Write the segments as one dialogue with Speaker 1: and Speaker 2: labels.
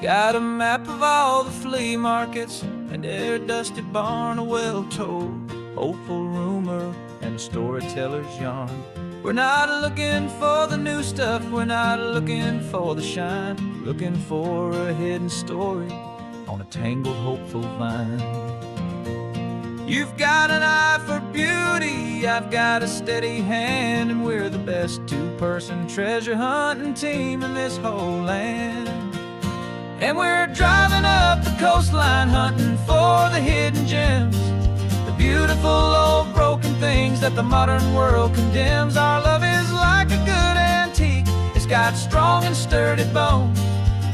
Speaker 1: Got a map of all the flea markets and every dusty barn, a well-told, hopeful rumor and a storyteller's yarn. We're not looking for the new stuff, we're not looking for the shine, looking for a hidden story on a tangled, hopeful vine. You've got an eye for beauty, I've got a steady hand, and we're the best two-person treasure hunting team in this whole land. And we're driving up the coastline hunting for the hidden gems, the beautiful old broken things that the modern world condemns. Our love is like a good antique, it's got strong and sturdy bones,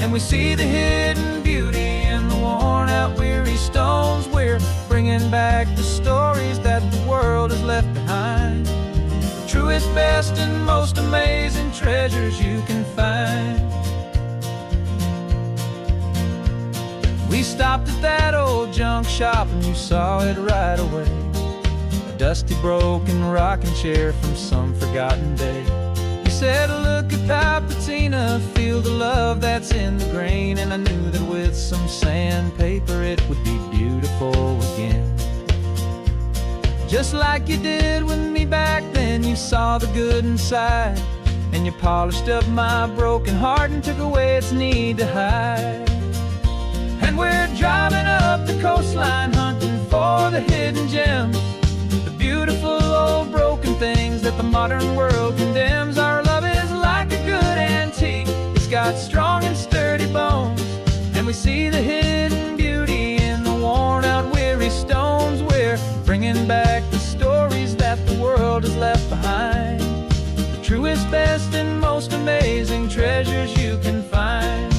Speaker 1: and we see the hidden beauty in the worn out weary stones. We're bringing back the stories that the world has left behind, the truest, best, and most amazing treasures you can find. We stopped at that old junk shop and you saw it right away, a dusty, broken rocking chair from some forgotten day. You said, look at that patina, feel the love that's in the grain, and I knew that with some sandpaper it would be beautiful again. Just like you did with me back then, you saw the good inside, and you polished up my broken heart and took away its need to hide. And we're driving up the coastline hunting for the hidden gems, the beautiful old broken things that the modern world condemns. Our love is like a good antique, it's got strong and sturdy bones, and we see the hidden beauty in the worn out weary stones. We're bringing back the stories that the world has left behind, the truest, best, and most amazing treasures you can find.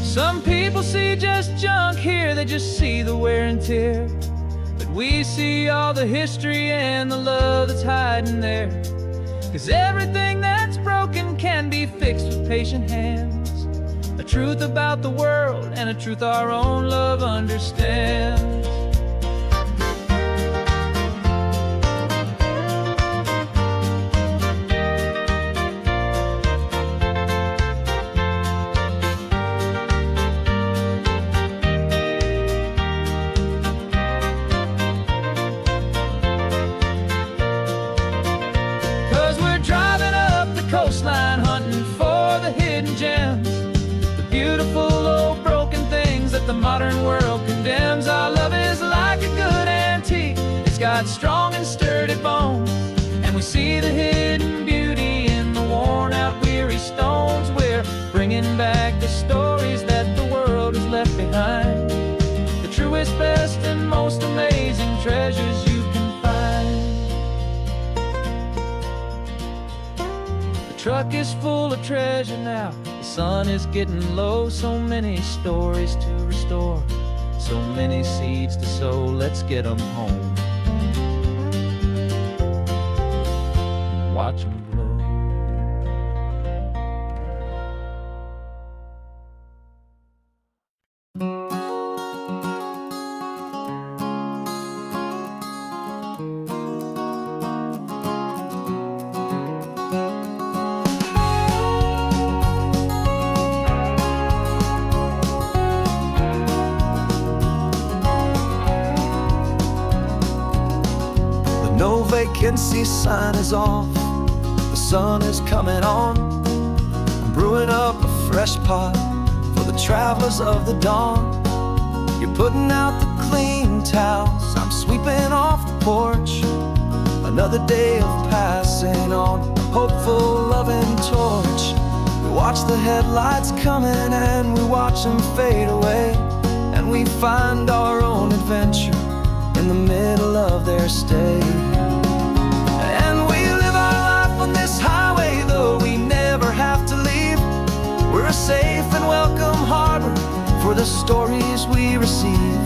Speaker 1: Some people see just junk here, they just see the wear and tear, but we see all the history and the love that's hiding there. 'Cause everything that's broken can be fixed with patient hands, a truth about the world and a truth our own love understands. 'Cause we're driving up the coastline hunting for the hidden gems, the beautiful old broken things that the modern world condemns. Our love is like a good antique, it's got strong and sturdy bones, and we see the hidden beauty in the worn out weary stones. We're bringing back the stories that the world has left behind, the truest, best, and most amazing treasures you can find. The truck is full of treasure now, the sun is getting low. So many stories to restore, so many seeds to sow. Let's get them home, watch them blow.
Speaker 2: No vacancy sign is off, the sun is coming on. I'm brewing up a fresh pot for the travelers of the dawn. You're putting out the clean towels, I'm sweeping off the porch. Another day of passing on, a hopeful, loving torch. We watch the headlights coming and we watch them fade away, and we find our own adventure in the middle of their stay. And we live our life on this highway, though we never have to leave. We're a safe and welcome harbor for the stories we receive.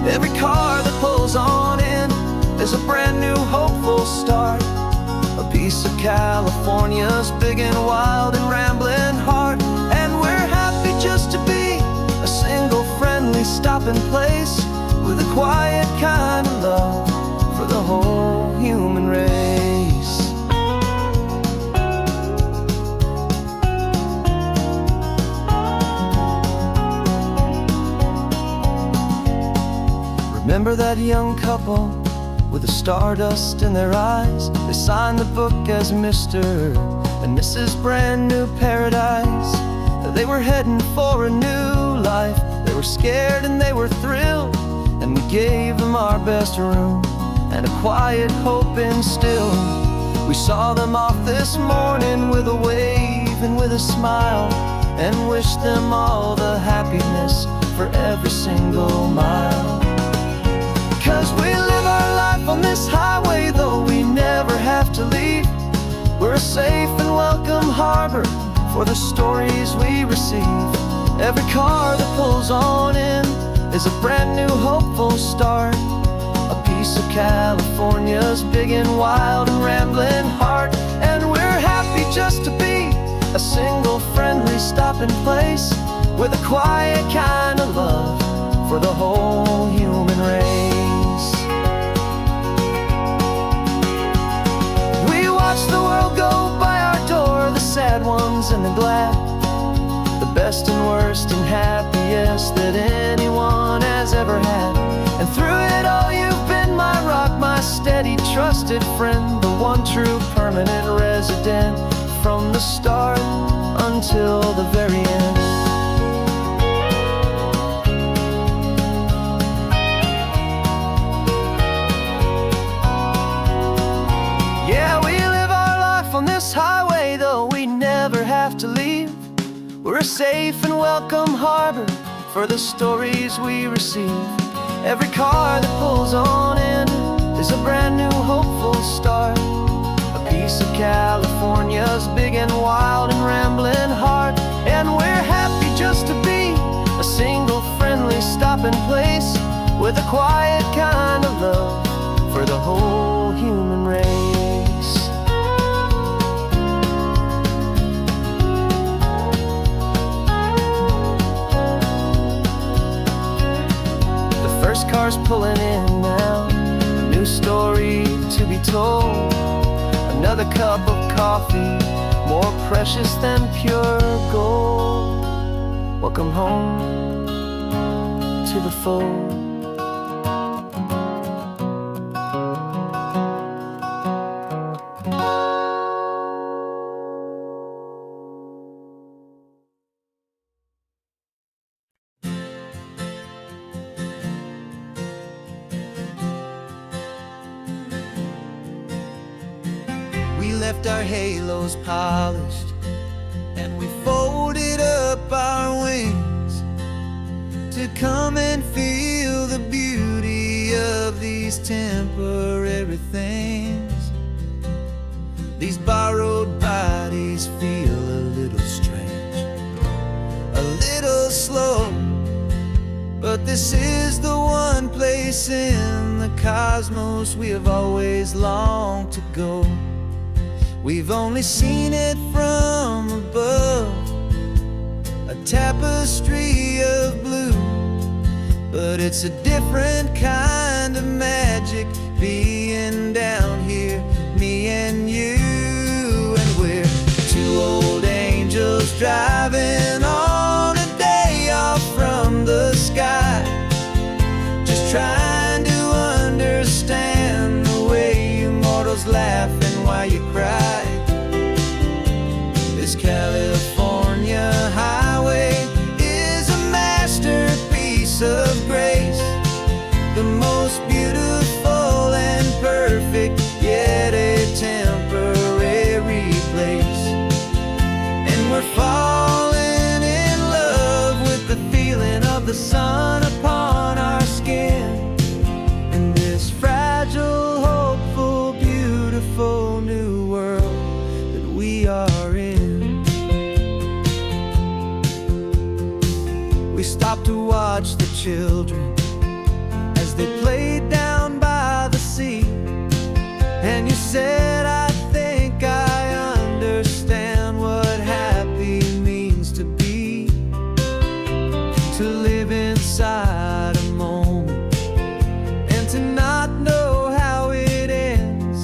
Speaker 2: Every car that pulls on in is a brand new hopeful start, a piece of California's big and wild and rambling heart. And we're happy just to be a single friendly stopping place, with a quiet kind of love for the whole human race. remember that young couple with the stardust in their eyes. They signed the book as Mr. and Mrs. Brand New Paradise. They were heading for a new life. They were scared and they were thrilled, and we gave them our best room and a quiet hope instilled. We saw them off this morning with a wave and with a smile, and wished them all the happiness for every single mile. 'Cause we live our life on this highway, though we never have to leave. We're a safe and welcome harbor for the stories we receive. Every car that pulls on in is a brand new hopeful start, a piece of California's big and wild and rambling heart. And we're happy just to be a single friendly stopping place, with a quiet kind of love for the whole human race. We watch the world go by our door, the sad ones and the glad, the best and worst and happiest that anyone has ever had. And through it all you've been my rock, my steady trusted friend, the one true permanent resident, from the start until the very end. Yeah, we live our life on this highway, though we never have to leave. We're a safe and welcome harbor for the stories we receive. Every car that pulls on in is a brand new hopeful start, a piece of California's big and wild and rambling heart. And we're happy just to be a single friendly stopping place, with a quiet kind of love for the whole human race. The first car's pulling in now, a new story to be told. Another cup of coffee, more precious than pure gold. Welcome home to the fold.
Speaker 1: We left our halos polished, and we folded up our wings to come and feel the beauty of these temporary things. These borrowed bodies feel a little strange, a little slow, but this is the one place in the cosmos we have always longed to go. We've only seen it from above, a tapestry of blue, but it's a different kind of magic being down here, me and you. And we're two old angels driving on a day off from the sky, just trying to understand the way you mortals laugh and why you cry. This California highway is a masterpiece of grace, the most beautiful and perfect, yet a temporary place. And we're falling in love with the feeling of the sun upon our skin, in this fragile, hopeful, beautiful new world that we are in. We stopped to watch the children as they played down by the sea, and you said, I think I understand what happy means to be, to live inside a moment and to not know how it ends,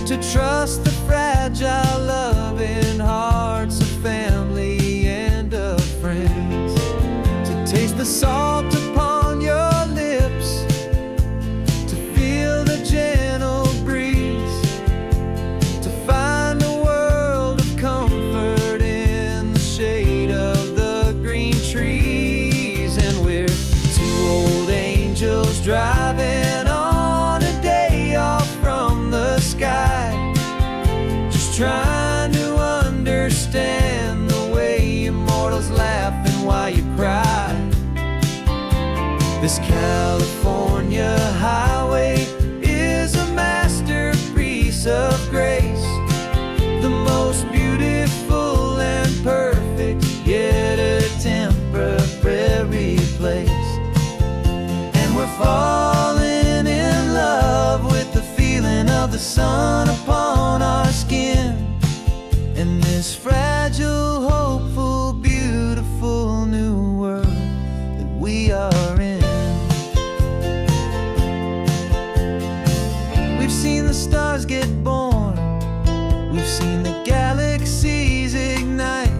Speaker 1: to trust the fragile loving hearts of family and of friends, to taste the salt upon your lips in this fragile, hopeful, beautiful new world that we are in. We've seen the stars get born, we've seen the galaxies ignite,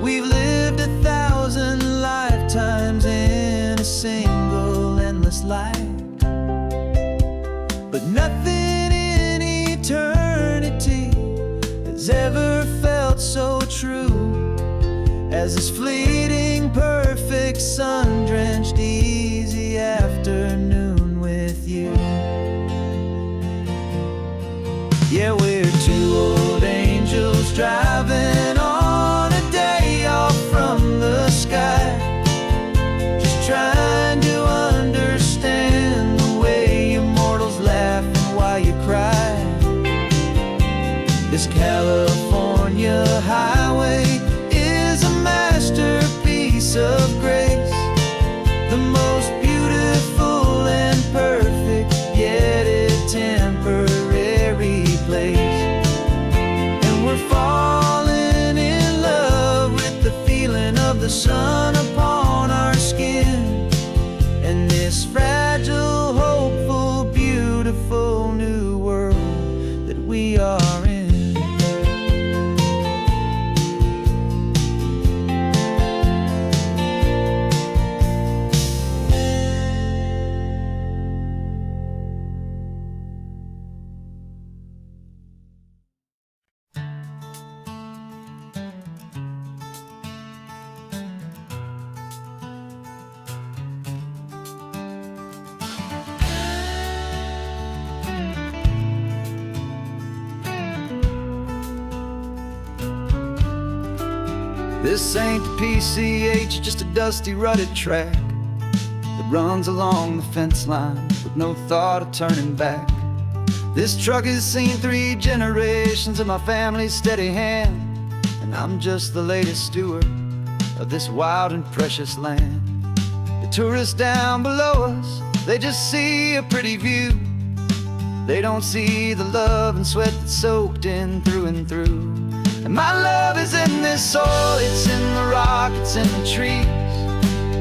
Speaker 1: we've lived 1,000 lifetimes in a single endless life. But nothing in eternity has ever felt so true as this fleeting, perfect, sun-drenched, easy afternoon with you. Yeah, we're two old angels driving on a day off from the sky, just trying to understand the way you mortals laugh and why you cry. This California highway is a masterpiece of grace, the most beautiful and perfect, yet a temporary place. And we're falling in love with the feeling of the sun upon our skin, and this fragile, hopeful, beautiful new world that we are in. This ain't the PCH, just a dusty, rutted track that runs along the fence line with no thought of turning back. This truck has seen 3 generations of my family's steady hand, and I'm just the latest steward of this wild and precious land. The tourists down below us, they just see a pretty view. They don't see the love and sweat that's soaked in through and through. And my love is in this soil, it's in the rock, it's in the trees,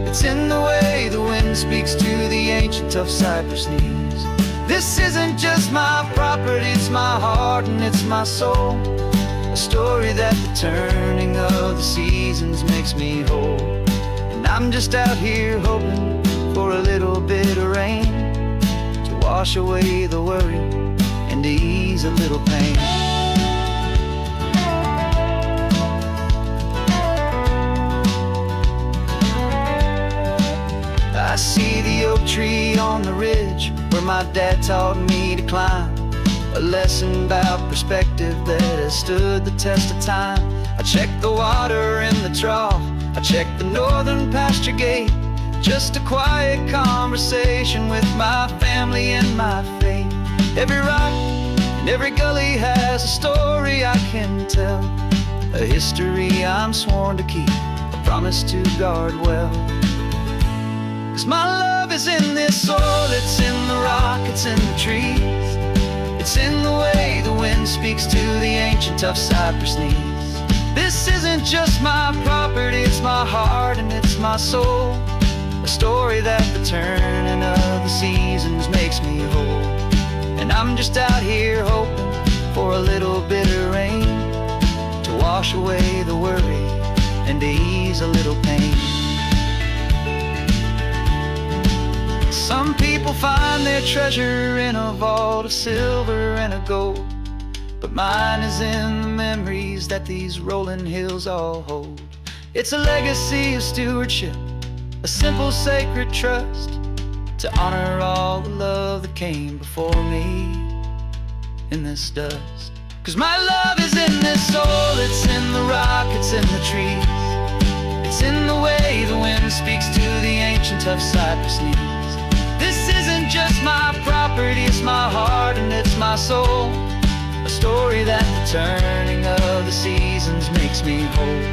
Speaker 1: it's in the way the wind speaks to the ancient tough cypress knees. This isn't just my property, it's my heart and it's my soul, a story that the turning of the seasons makes me whole. And I'm just out here hoping for a little bit of rain to wash away the worry and to ease a little pain. I see the oak tree on the ridge where my dad taught me to climb, a lesson about perspective that has stood the test of time. I check the water in the trough, I check the northern pasture gate, just a quiet conversation with my family and my faith. Every rock and every gully has a story I can tell, a history I'm sworn to keep, a promise to guard well. 'Cause my love is in this soil, it's in the rock, it's in the trees, it's in the way the wind speaks to the ancient tough cypress knees. This isn't just my property, it's my heart and it's my soul, a story that the turning of the seasons makes me whole. And I'm just out here hoping for a little bit of rain to wash away the worry and to ease a little pain. Some people find their treasure in a vault of silver and of gold, but mine is in the memories that these rolling hills all hold. It's a legacy of stewardship, a simple sacred trust, to honor all the love that came before me in this dust. 'Cause my love is in this soul, it's in the rock, it's in the trees, it's in the way the wind speaks to the ancient tough cypress knees. This isn't just my property, it's my heart and it's my soul, a story that the turning of the seasons makes me whole.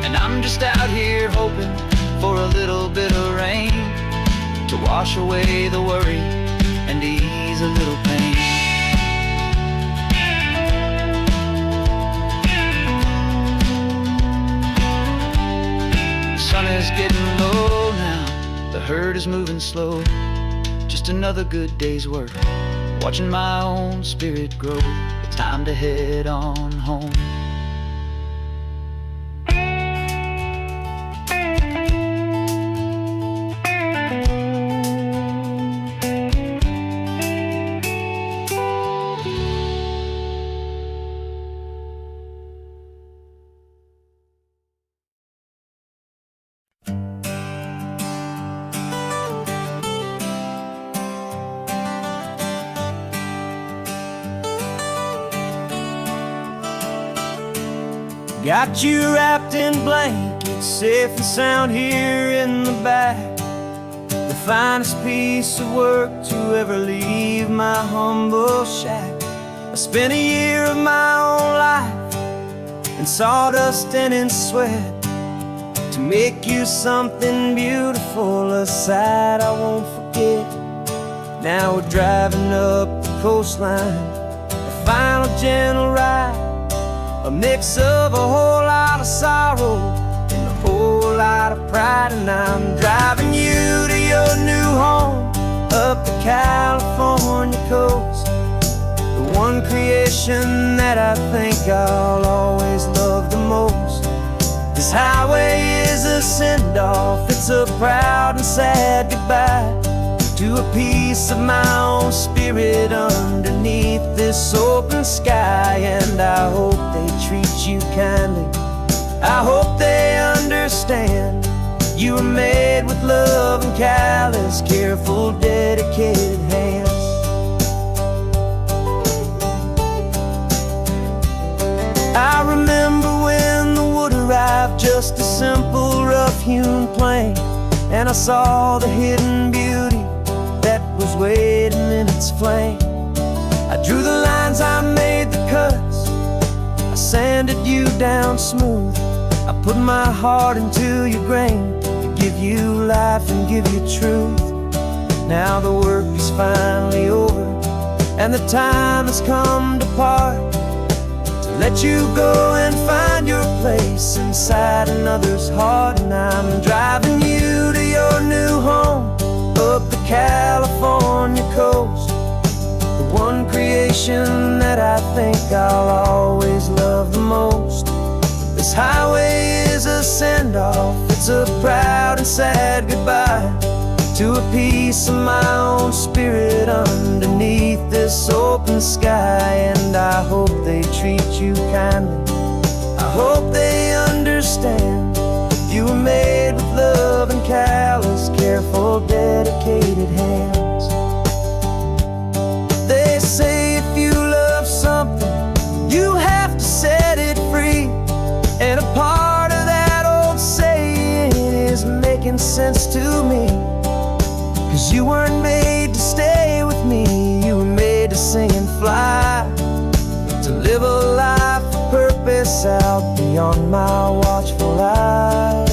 Speaker 1: And I'm just out here hoping for a little bit of rain to wash away the worry and ease a little pain.
Speaker 2: herd is moving slow. Just another good day's work, watching my own spirit grow. It's time to head on home.
Speaker 3: Got you wrapped in blankets, safe and sound here in the back. The finest piece of work to ever leave my humble shack. I spent a year of my own life in sawdust and in sweat to make you something beautiful, a sight I won't forget. Now we're driving up the coastline, a final gentle ride, a mix of a whole lot of sorrow and a whole lot of pride. And I'm driving you to your new home up the California coast, the one creation that I think I'll always love the most. This highway is a send-off, it's a proud and sad goodbye to a piece of my own spirit underneath this open sky. And I hope they treat you kindly, I hope they understand you were made with love and callous, careful, dedicated hands. I remember when the wood arrived, just a simple rough-hewn plank, and I saw the hidden beauty that was waiting in its flame. I drew the lines, I made the cuts, I sanded you down smooth. I put my heart into your grain to give you life and give you truth. Now the work is finally over, and the time has come to part, to let you go and find your place inside another's heart. And I'm driving you to your new home up the California coast, the one creation that I think I'll always love the most. This highway is a send-off, it's a proud and sad goodbye to a piece of my own spirit underneath this open sky. And I hope they treat you kindly, I hope they understand you were made with love and callous, careful, dedicated hands. They say if you love something, you have to set it free. And a part of that old saying is making sense to me, 'cause you weren't made to stay with me, you were made to sing and fly, to live a life of purpose out beyond my watchful eye.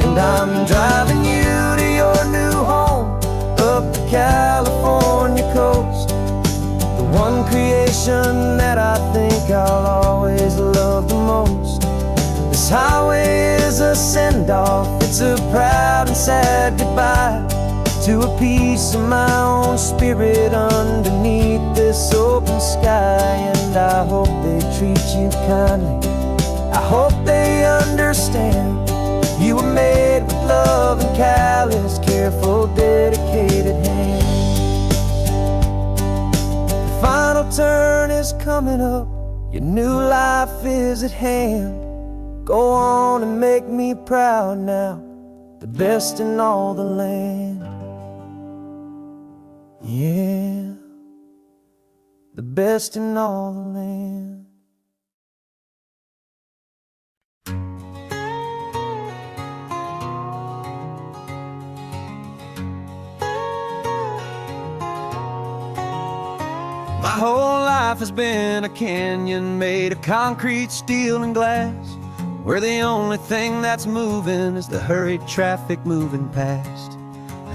Speaker 3: And I'm driving you to your new home up the California coast, the one creation that I think I'll always love the most. This highway is a send-off, it's a proud and sad goodbye to a piece of my own spirit underneath this open sky. And I hope they treat you kindly, I hope they understand you were made with love and callous, careful, dedicated hands. The final turn is coming up, your new life is at hand. Go on and make me proud now, the best in all the land. Yeah, the best in all the land.
Speaker 1: My whole life has been a canyon made of concrete, steel, and glass, where the only thing that's moving is the hurried traffic moving past.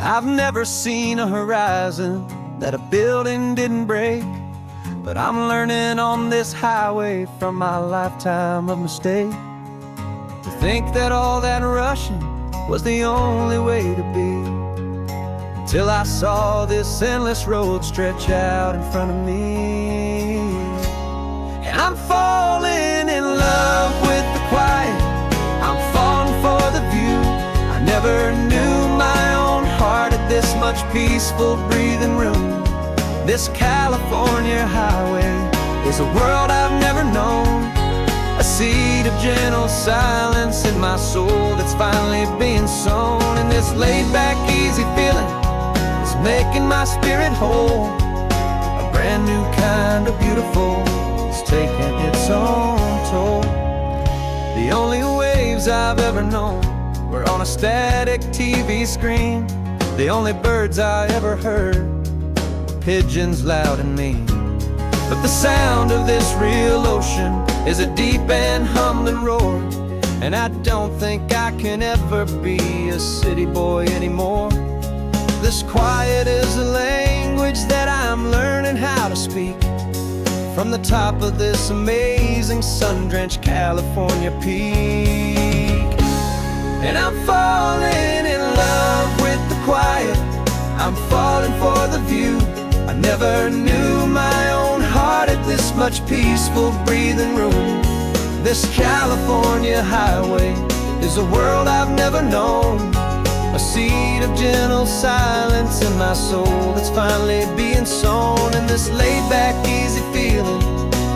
Speaker 1: I've never seen a horizon
Speaker 2: that a building didn't break. But I'm learning on this highway from my lifetime of mistakes to think that all that rushing was the only way to be, till I saw this endless road stretch out in front of me. And I'm falling in love with the quiet, I'm falling for the view. I never knew my own heart had this much peaceful breathing room. This California highway is a world I've never known, a seed of gentle silence in my soul that's finally being sown. And this laid-back, easy feeling is making my spirit whole. A brand new kind of beautiful is taking its own toll. The only waves I've ever known were on a static TV screen. The only birds I ever heard were pigeons loud and mean. But the sound of this real ocean is a deep and humbling roar, and I don't think I can ever be a city boy anymore. This quiet is a language that I'm learning how to speak from the top of this amazing sun-drenched California peak. And I'm falling in love with the quiet, I'm falling for the view. I never knew my own heart had this much peaceful breathing room. This California highway is a world I've never known, a seed of gentle silence in my soul that's finally being sown. And this laid-back, easy feeling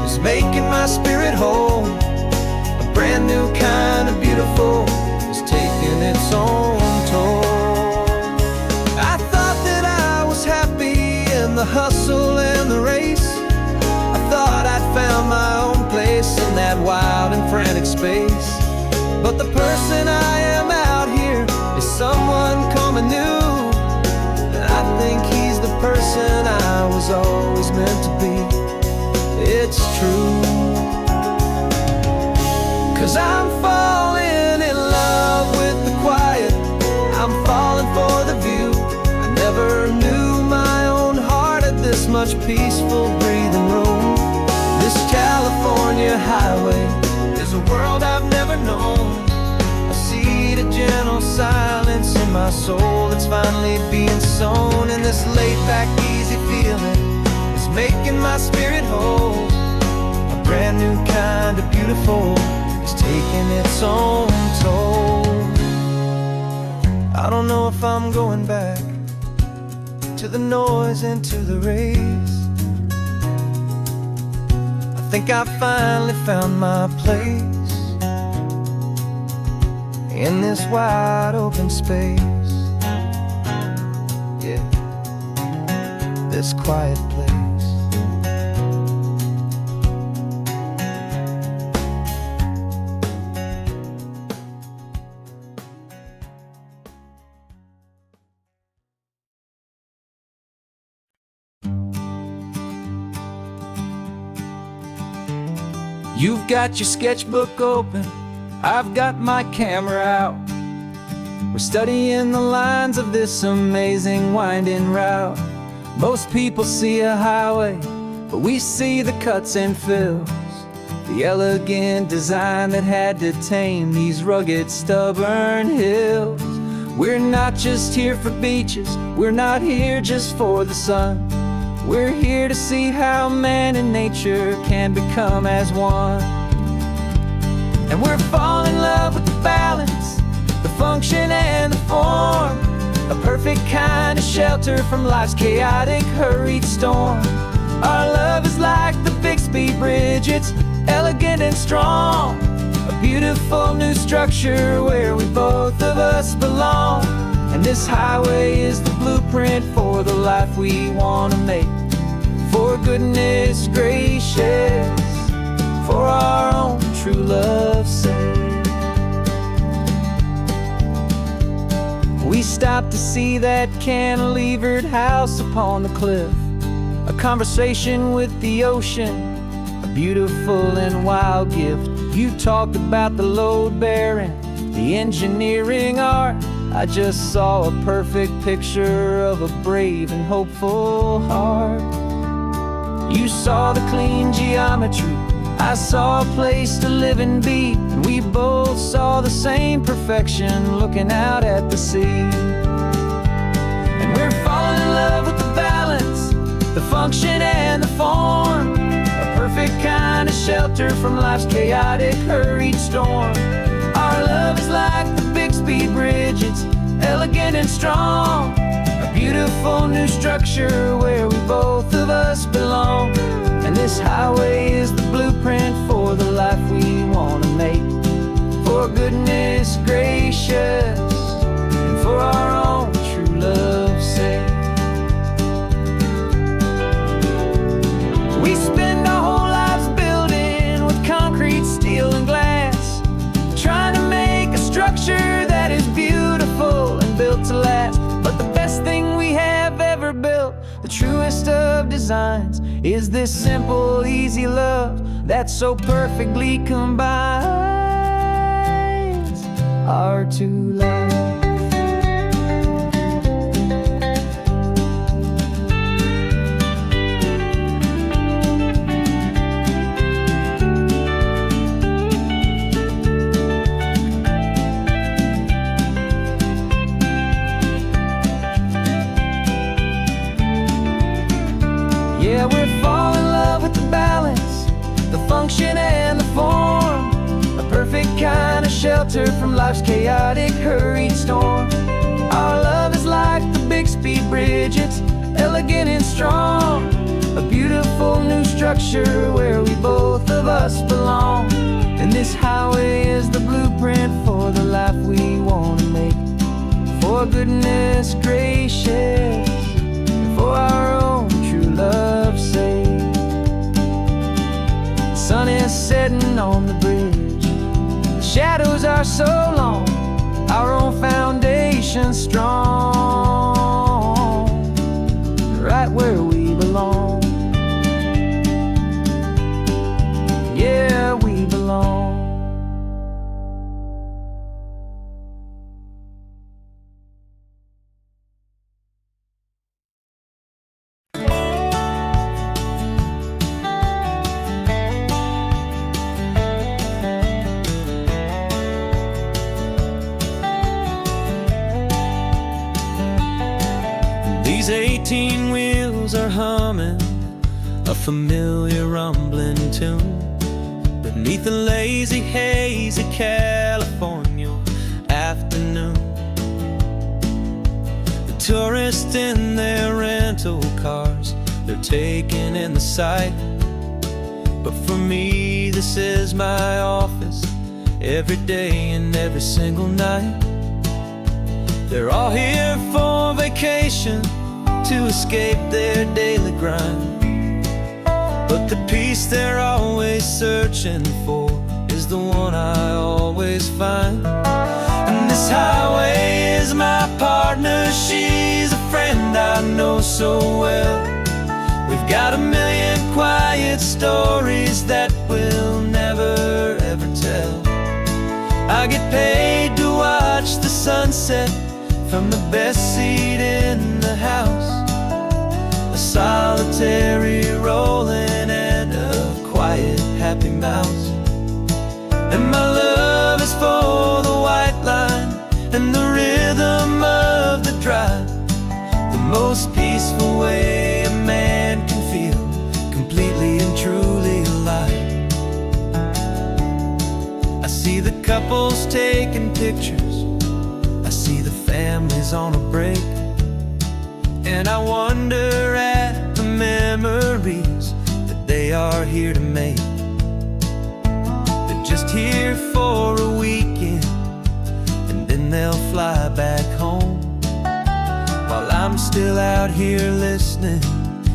Speaker 2: is making my spirit whole. A brand new kind of beautiful is taking its own toll. I thought that I was happy in the hustle and the race. I thought I'd found my own place in that wild and frantic space. But the person I am out here is someone coming new, and I think he's the person I was always meant to be. It's true, 'cause I'm falling in love with the quiet, I'm falling for the view. I never knew my own heart had this much peaceful breathing room. This California highway is a world I've never known, a seed of gentle silence in my soul that's finally being sown. And this laid-back, easy feeling is making my spirit whole. A brand new kind of beautiful is taking its own toll. I don't know if I'm going back to the noise and to the race. I think I finally found my place in this wide open space. Yeah, this quiet place.
Speaker 1: You've got your sketchbook open, I've got my camera out. We're studying the lines of this amazing winding route. Most people see a highway, but we see the cuts and fills, the elegant design that had to tame these rugged, stubborn hills. We're not just here for beaches, we're not here just for the sun. We're here to see how man and nature can become as one. And we're falling in love with the balance, the function and the form, a perfect kind of shelter from life's chaotic, hurried storm. Our love is like the Bixby Bridge, it's elegant and strong, a beautiful new structure where we both of us belong. And this highway is the blueprint for the life we want to make. For goodness gracious, for our own true love's sake. We stopped to see that cantilevered house upon the cliff, a conversation with the ocean, a beautiful and wild gift. You talked about the load bearing, the engineering art. I just saw a perfect picture of a brave and hopeful heart. You saw the clean geometry, I saw a place to live and be, and we both saw the same perfection looking out at the sea. And we're falling in love with the balance, the function and the form, a perfect kind of shelter from life's chaotic, hurried storm. Our love is like the Bixby Bridge, it's elegant and strong, a beautiful new structure where we both of us belong. And this highway is the blueprint for the life we want to make, for goodness gracious and for our own true love's sake. We spend our whole lives building with concrete, steel, and glass, trying to make a structure that is beautiful and built to last. But the best thing we have ever built, the truest of designs, is this simple, easy love that so perfectly combines our two lives. Yeah, we're falling in love with the balance, the function and the form, a perfect kind of shelter from life's chaotic, hurried storm. Our love is like the Bixby Bridge, it's elegant and strong, a beautiful new structure where we both of us belong. And this highway is the blueprint for the life we want to make, for goodness gracious, for our own true love's sake. The sun is setting on the bridge, the shadows are so long, our own foundation strong, right where we belong. Yeah, we belong.
Speaker 3: These 18 wheels are humming a familiar rumbling tune beneath the lazy, hazy California afternoon. The tourists in their rental cars, they're taking in the sight. But for me, this is my office, every day and every single night. They're all here for vacation, to escape their daily grind. But the peace they're always searching for is the one I always find. And this highway is my partner, she's a friend I know so well. We've got a million quiet stories that we'll never ever tell. I get paid to watch the sunset from the best seat in the house, a solitary rolling and a quiet happy mouse. And my love is for the white line and the rhythm of the drive, the most peaceful way a man can feel completely and truly alive. I see the couples taking pictures, I see the families on a break, and I wonder at the memories that they are here to make. They're just here for a weekend, and then they'll fly back home, while I'm still out here listening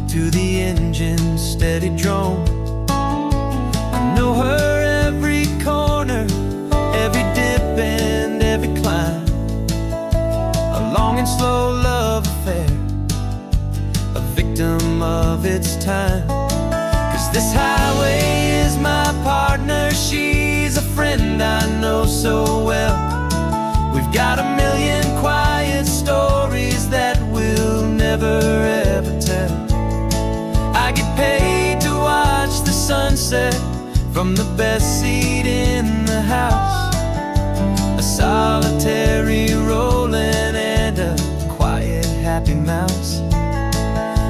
Speaker 3: to the engine's steady drone. I know her every corner, every dip and every climb, a long and slow love affair, a victim of its time. 'Cause this highway is my partner, she's a friend I know so well. We've got a million quiet
Speaker 2: never ever tell. I get paid to watch the sunset from the best seat in the house. A solitary rolling and a quiet happy mouse.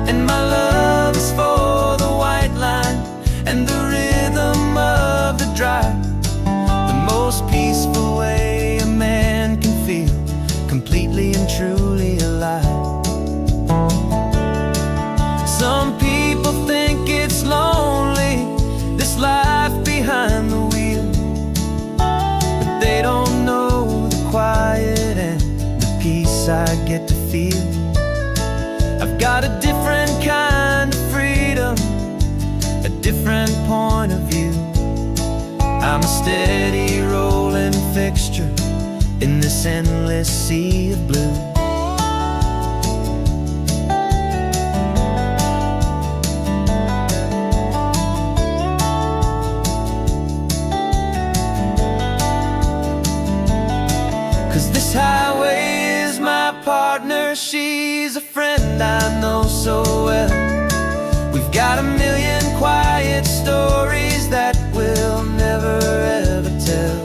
Speaker 2: And my love is for the white line and the rhythm of the drive. The most peaceful way a man can feel completely and truly alive. Some people think it's lonely, this life behind the wheel, but they don't know the quiet and the peace I get to feel. I've got a different kind of freedom, a different point of view. I'm a steady rolling fixture in this endless sea of blue. This highway is my partner, she's a friend I know so well. We've got a million quiet stories that we'll never ever tell.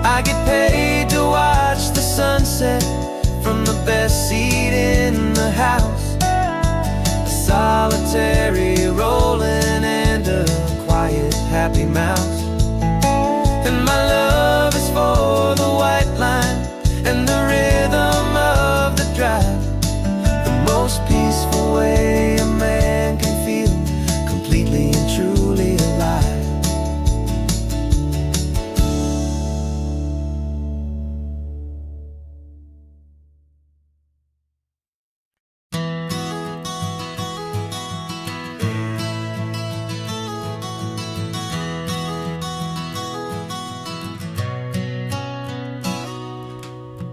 Speaker 2: I get paid to watch the sunset from the best seat in the house. A solitary rolling and a quiet happy mouse. And my love is for the white line and the rhythm of the drive. The most peaceful way a man can feel completely and truly alive.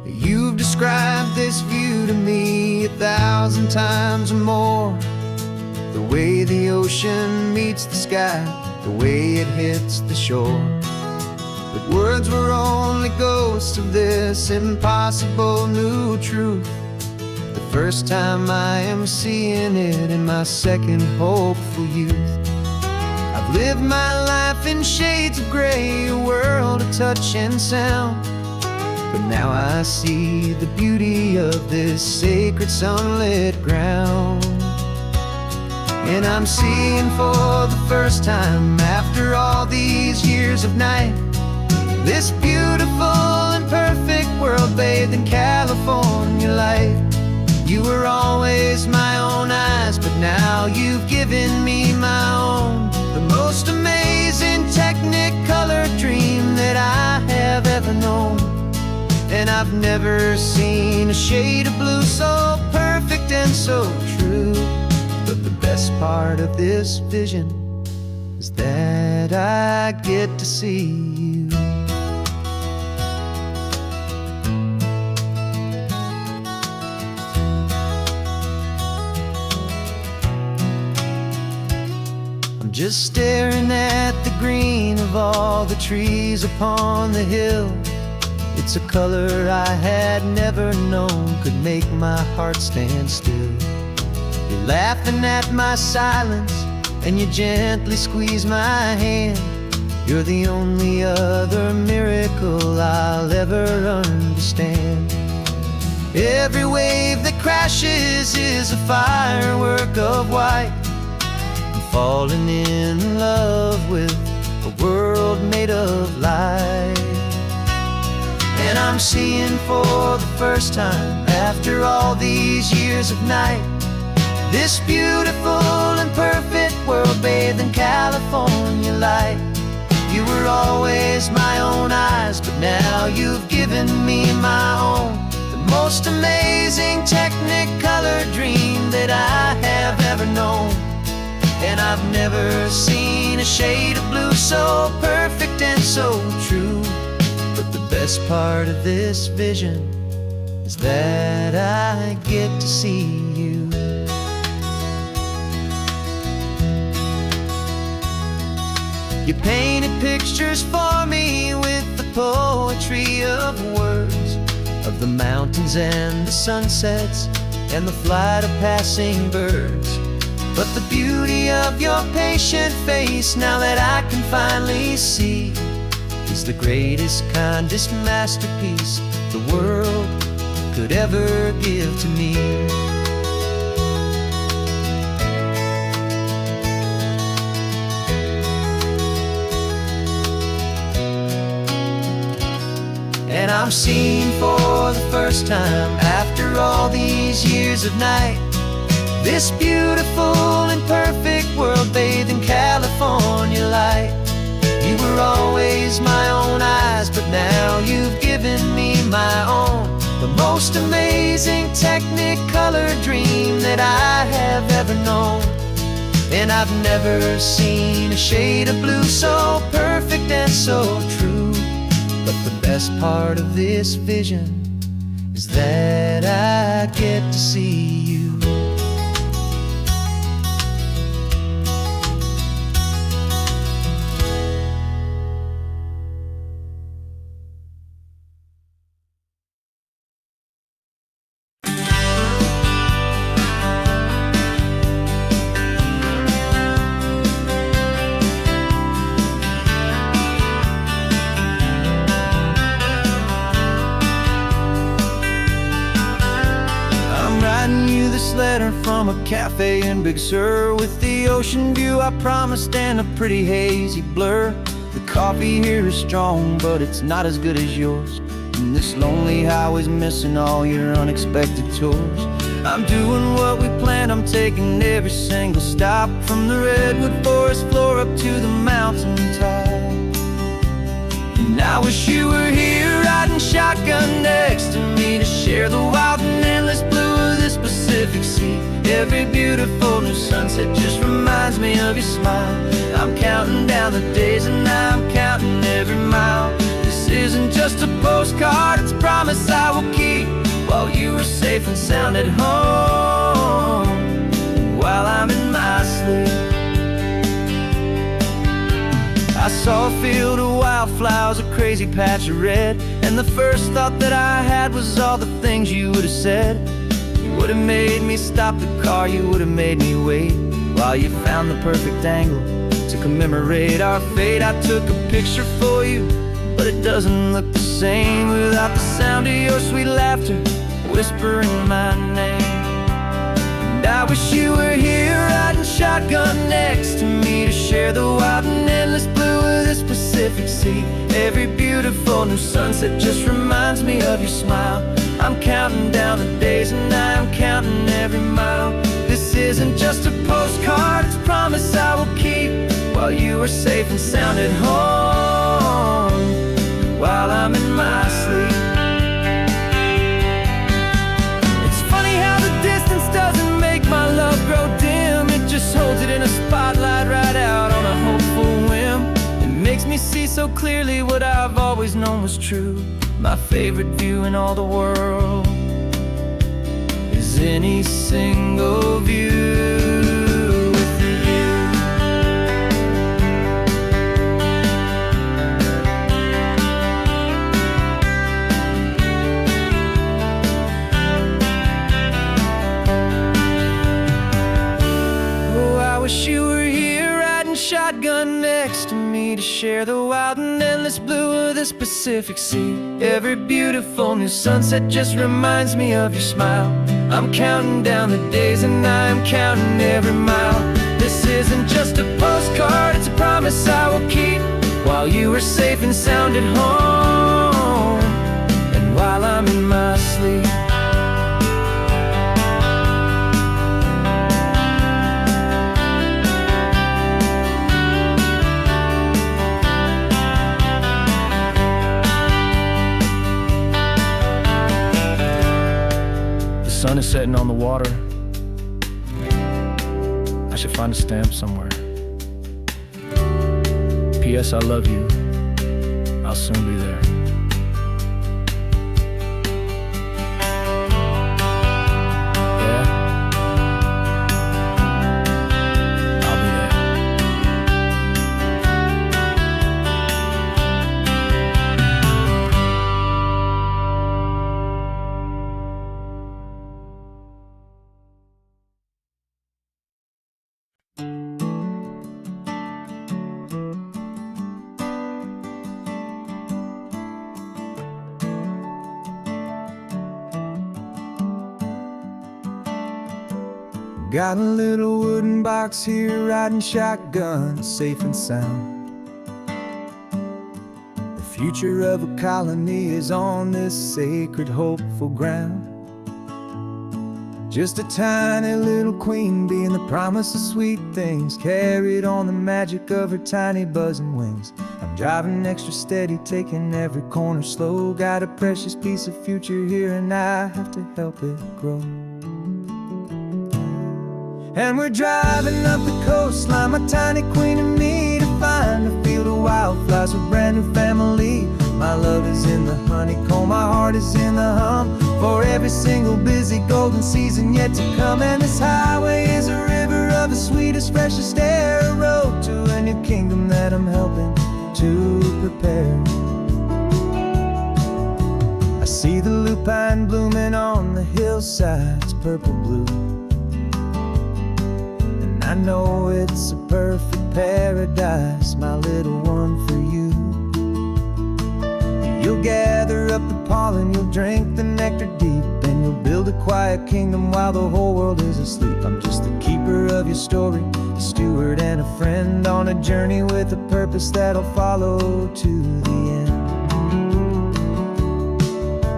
Speaker 2: You've described this view to me 1,000 times or more. The way the ocean meets the sky, the way it hits the shore. But words were only ghosts of this impossible new truth. The first time I am seeing it in my second hopeful youth. I've lived my life in shades of gray, a world of touch and sound. But now I see the beauty of this sacred sunlit ground. And I'm seeing for the first time after all these years of night, this beautiful and perfect world bathed in California light. You were always my own eyes, but now you've given me my own. The most amazing technicolor dream that I have ever known. And I've never seen a shade of blue so perfect and so true. But the best part of this vision is that I get to see you. I'm just staring at the green of all the trees upon the hill. It's a color I had never known could make my heart stand still. You're laughing at my silence and you gently squeeze my hand. You're the only other miracle I'll ever understand. Every wave that crashes is a firework of white. I'm falling in love with a world made of light. And I'm seeing for the first time after all these years of night, this beautiful and perfect world bathed in California light. You were always my own eyes, but now you've given me my own. The most amazing technicolor dream that I have ever known. And I've never seen a shade of blue so perfect and so true. But the best part of this vision is that I get to see you. You painted pictures for me with the poetry of words, of the mountains and the sunsets, and the flight of passing birds. But the beauty of your patient face, now that I can finally see, is the greatest, kindest masterpiece the world could ever give to me. And I'm seeing for the first time, after all these years of night, this beautiful and perfect world bathed in California light. You were always my own eyes, but now you've given me my own, the most amazing technicolor dream that I have ever known. And I've never seen a shade of blue so perfect and so true. But the best part of this vision is that I get to see you. You this letter from a cafe in Big Sur, with the ocean view I promised and a pretty hazy blur. The coffee here is strong, but it's not as good as yours, and this lonely highway's missing all your unexpected tours. I'm doing what we planned, I'm taking every single stop, from the redwood forest floor up to the mountain top. And I wish you were here riding shotgun next to me, to share the wild and endless blue of this Pacific Sea. Every beautiful new sunset just reminds me of your smile. I'm counting down the days and I'm counting every mile. This isn't just a postcard, it's a promise I will keep, while you are safe and sound at home, while I'm in my sleep. I saw a field of wildflowers, a crazy patch of red, and the first thought that I had was all the things you would have said. You would have made me stop the car, you would have made me wait, while you found the perfect angle to commemorate our fate. I took a picture for you, but it doesn't look the same without the sound of your sweet laughter whispering my name. And I wish you were here riding shotgun next to me, to share the wild and endless blue of this Pacific Sea. Every beautiful new sunset just reminds me of your smile. I'm counting down the days and I'm counting every mile. This isn't just a postcard, it's a promise I will keep, while you are safe and sound at home, while I'm in my sleep. It's funny how the distance doesn't make my love grow dim, it just holds it in a spotlight right out on a hopeful whim. It makes me see so clearly what I've always known was true. My favorite view in all the world is any single view with you. Oh, I wish you were here riding shotgun next to me, to share the wild and endless blue of this Pacific Sea. Every beautiful new sunset just reminds me of your smile. I'm counting down the days and I'm counting every mile. This isn't just a postcard, it's a promise I will keep, while you are safe and sound at home, and while I'm in my sleep. The sun is setting on the water. I should find a stamp somewhere. P.S. I love you. I'll soon be there. Got a little wooden box here, riding shotgun, safe and sound. The future of a colony is on this sacred, hopeful ground. Just a tiny little queen bee, and the promise of sweet things carried on the magic of her tiny buzzing wings. I'm driving extra steady, taking every corner slow. Got a precious piece of future here, and I have to help it grow. And we're driving up the coastline, my tiny queen and me, to find a field of wildflowers with brand new family. My love is in the honeycomb, my heart is in the hum, for every single busy golden season yet to come. And this highway is a river of the sweetest, freshest air, a road to a new kingdom that I'm helping to prepare. I see the lupine blooming on the hillsides, purple blue, and I know it's a perfect paradise, my little one, for you. You'll gather up the pollen, you'll drink the nectar deep, and you'll build a quiet kingdom while the whole world is asleep. I'm just the keeper of your story, a steward and a friend, on a journey with a purpose that'll follow to the end.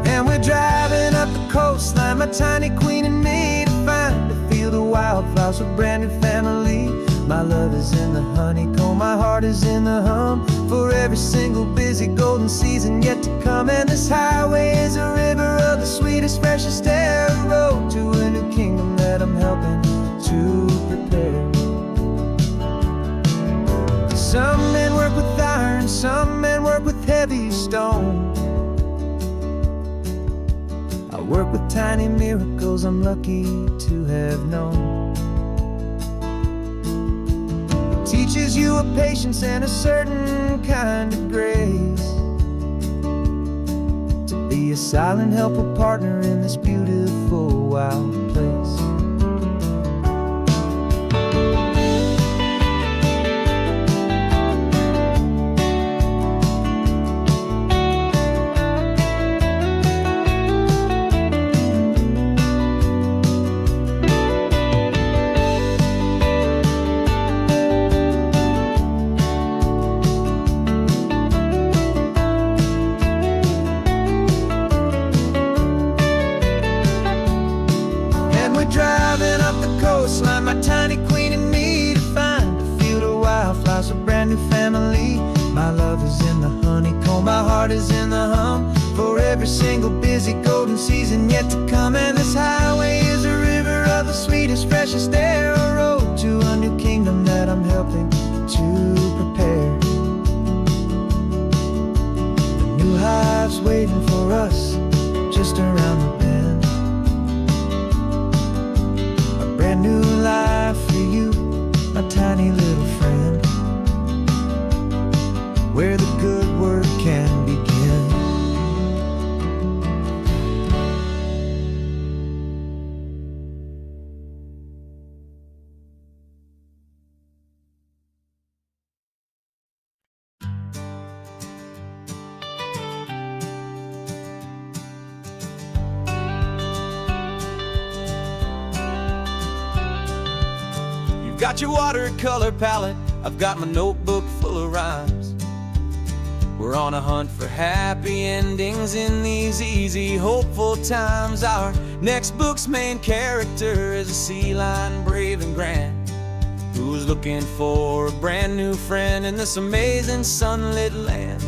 Speaker 2: And we're driving up the coastline, my tiny queen and me, to find a field of wildflowers with brand new family. My love is in the honeycomb, my heart is in the hum, for every single busy golden season yet to come. And this highway is a river of the sweetest, freshest air, a road to a new kingdom that I'm helping to prepare. Some men work with iron, some men work with heavy stone. I work with tiny miracles I'm lucky to have known. Teaches you a patience and a certain kind of grace, to be a silent, helpful partner in this beautiful, wild place. Driving up the coastline, my tiny queen and me, to find a field of wildflowers, a brand new family. My love is in the honeycomb, my heart is in the hum, for every single busy golden season yet to come. And this highway is a river of the sweetest, freshest air, a road to a new kingdom that I'm helping to prepare. The new hive's waiting for us just around the bend. Brand new life for you, my tiny little friend, where the good work can begin. Got your watercolor palette, I've got my notebook full of rhymes. We're on a hunt for happy endings in these easy, hopeful times. Our next book's main character is a sea lion, brave and grand, who's looking for a brand new friend in this amazing sunlit land.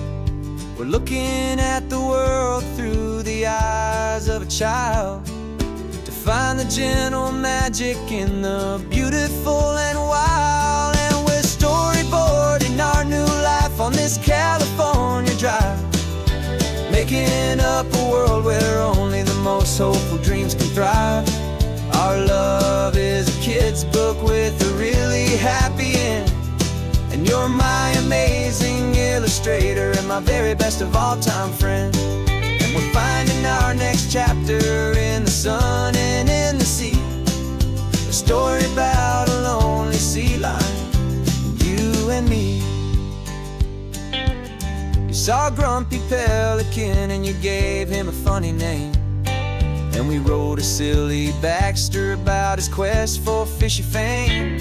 Speaker 2: We're looking at the world through the eyes of a child, find the gentle magic in the beautiful and wild. And we're storyboarding our new life on this California drive, making up a world where only the most hopeful dreams can thrive. Our love is a kid's book with a really happy end, and you're my amazing illustrator and my very best of all-time friend. We're finding our next chapter in the sun and in the sea, a story about a lonely sea lion, you and me. You saw a grumpy pelican and you gave him a funny name, and we wrote a silly Baxter about his quest for fishy fame.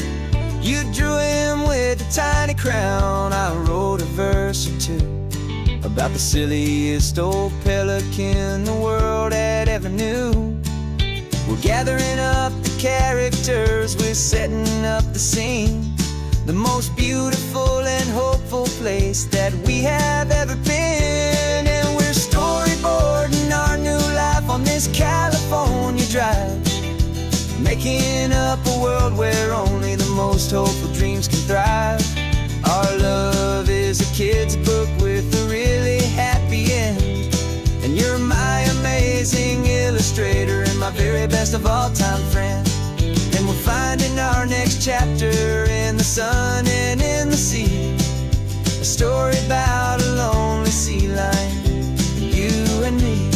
Speaker 2: You drew him with a tiny crown. I wrote a verse or two about the silliest old pelican the world had ever knew. We're gathering up the characters, we're setting up the scene, the most beautiful and hopeful place that we have ever been. And we're storyboarding our new life on this California drive, making up a world where only the most hopeful dreams can thrive. Our love is a kid's book with a really happy end, and you're my amazing illustrator and my very best of all time friend. And we're finding our next chapter in the sun and in the sea, a story about a lonely sea lion, you and me.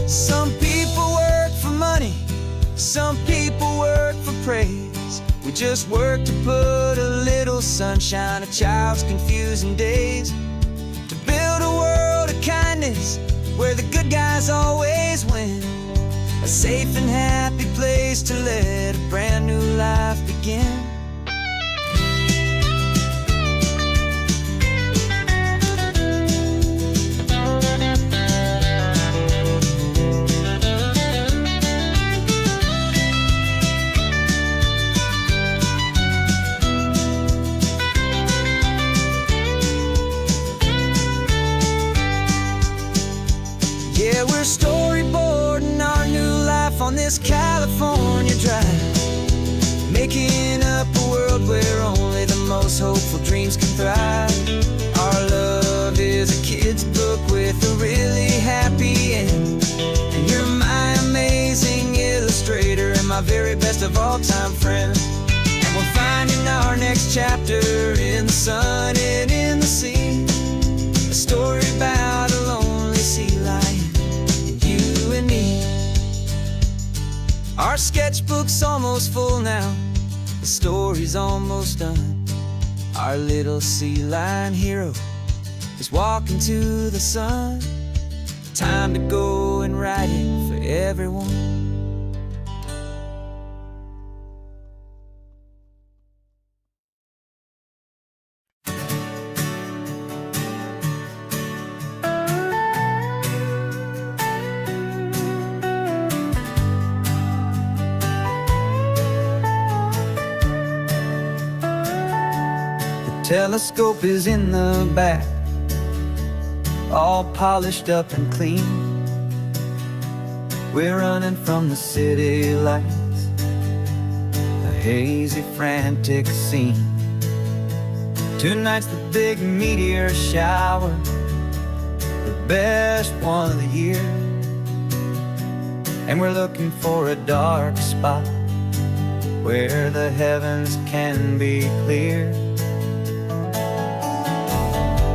Speaker 2: Some people work for money, some people work for praise. We just work to put a little sunshine in a child's confusing days, to build a world of kindness where the good guys always win, a safe and happy place to let a brand new life begin. Yeah, we're storyboarding our new life on this California drive, making up a world where only the most hopeful dreams can thrive. Our love is a kid's book with a really happy end, and you're my amazing illustrator and my very best of all time friend. And we're finding our next chapter in the sun and in the sea, a story about a lonely sea lion, you and me. Our sketchbook's almost full now, the story's almost done. Our little sea lion hero is walking to the sun. Time to go and write it for everyone. Telescope is in the back, all polished up and clean. We're running from the city lights, a hazy, frantic scene. Tonight's the big meteor shower, the best one of the year. And we're looking for a dark spot where the heavens can be clear.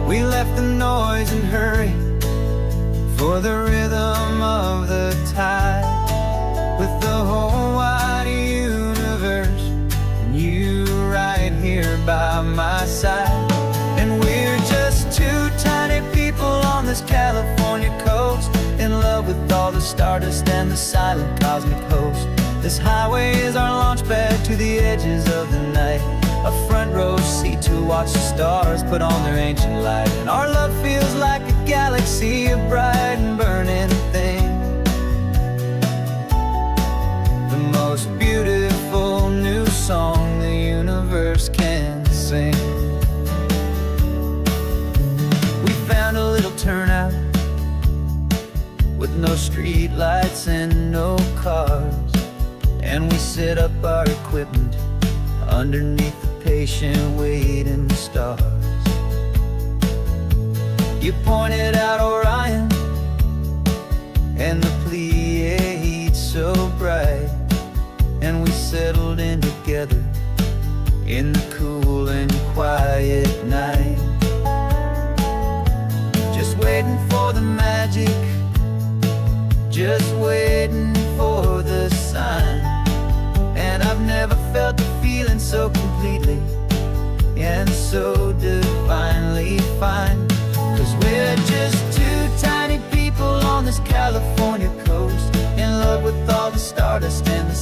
Speaker 2: We left the noise and hurry for the rhythm of the tide, with the whole wide universe and you right here by my side. And we're just two tiny people on this California coast, in love with all the stardust and the silent cosmic host. This highway is our launch pad to the edges of the night, a front row seat to watch the stars put on their ancient light. And our love feels like a galaxy, a bright and burning thing, the most beautiful new song the universe can sing. We found a little turnout with no street lights and no cars, and we set up our equipment underneath the patient waiting stars. You pointed out Orion and the Pleiades so bright, and we settled in together in the cool and quiet night, just waiting for the magic, just waiting for the sign. And I've never felt the feeling so completely and so divinely fine, 'cause we're just two tiny people on this California coast,